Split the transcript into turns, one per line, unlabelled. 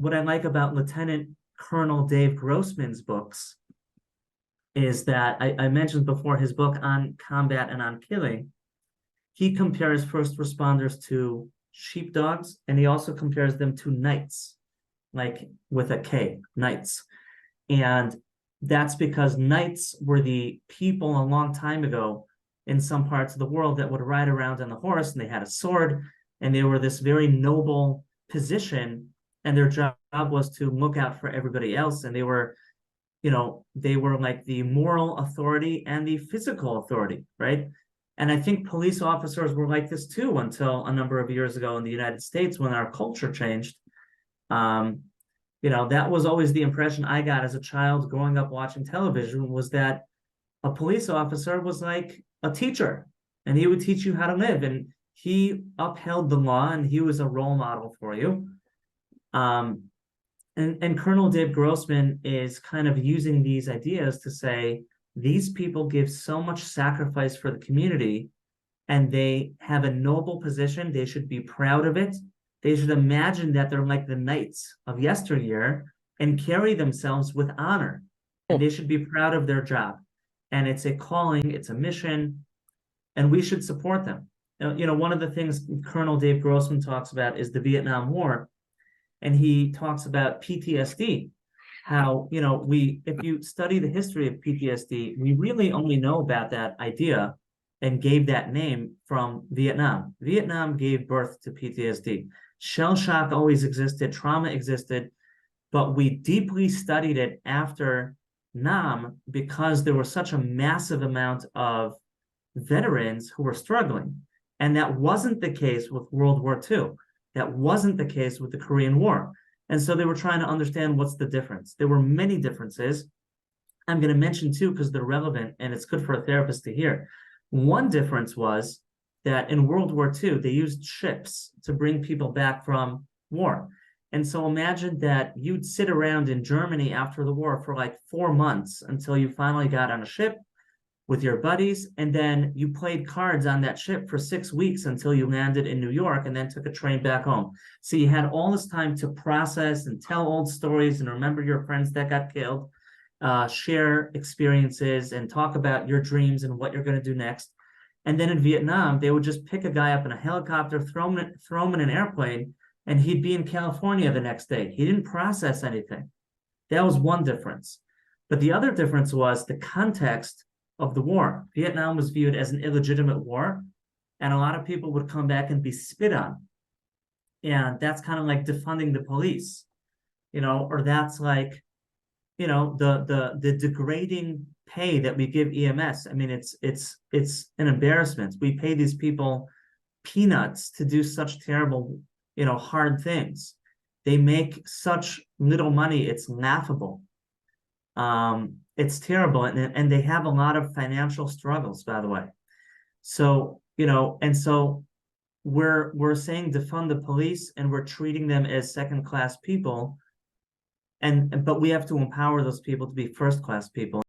what I like about Lieutenant Colonel Dave Grossman's books is that I mentioned before his book on combat and on killing. He compares first responders to sheepdogs, and he also compares them to knights, like with a K, knights. And that's because knights were the people a long time ago in some parts of the world that would ride around on a horse, and they had a sword, and they were this very noble position, and their job was to look out for everybody else. And they were, they were like the moral authority and the physical authority, right? And I think police officers were like this too until a number of years ago in the United States when our culture changed. That was always the impression I got as a child growing up watching television, was that a police officer was like a teacher, and he would teach you how to live, and he upheld the law, and he was a role model for you. And Colonel Dave Grossman is kind of using these ideas to say, these people give so much sacrifice for the community, and they have a noble position. They should be proud of it. They should imagine that they're like the knights of yesteryear and carry themselves with honor. And they should be proud of their job. And it's a calling, it's a mission, and we should support them. One of the things Colonel Dave Grossman talks about is the Vietnam War. And he talks about PTSD, how, if you study the history of PTSD, we really only know about that idea and gave that name from Vietnam. Vietnam gave birth to PTSD. Shell shock always existed, trauma existed, but we deeply studied it after Nam because there was such a massive amount of veterans who were struggling. And that wasn't the case with World War II. That wasn't the case with the Korean War. And so they were trying to understand what's the difference. There were many differences. I'm going to mention two because they're relevant and it's good for a therapist to hear. One difference was that in World War II, they used ships to bring people back from war. And so imagine that you'd sit around in Germany after the war for like 4 months until you finally got on a ship with your buddies, and then you played cards on that ship for 6 weeks until you landed in New York and then took a train back home. So you had all this time to process and tell old stories and remember your friends that got killed, share experiences and talk about your dreams and what you're going to do next. And then in Vietnam, they would just pick a guy up in a helicopter, throw him in an airplane, and he'd be in California the next day. He didn't process anything. That was one difference. But the other difference was the context of the war. Vietnam was viewed as an illegitimate war, and a lot of people would come back and be spit on. And that's kind of like defunding the police, or that's like, the degrading pay that we give EMS. I mean, it's an embarrassment. We pay these people peanuts to do such terrible, hard things. They make such little money. It's laughable. It's terrible, and they have a lot of financial struggles, by the way. So, and so we're saying defund the police, and we're treating them as second-class people, but we have to empower those people to be first-class people.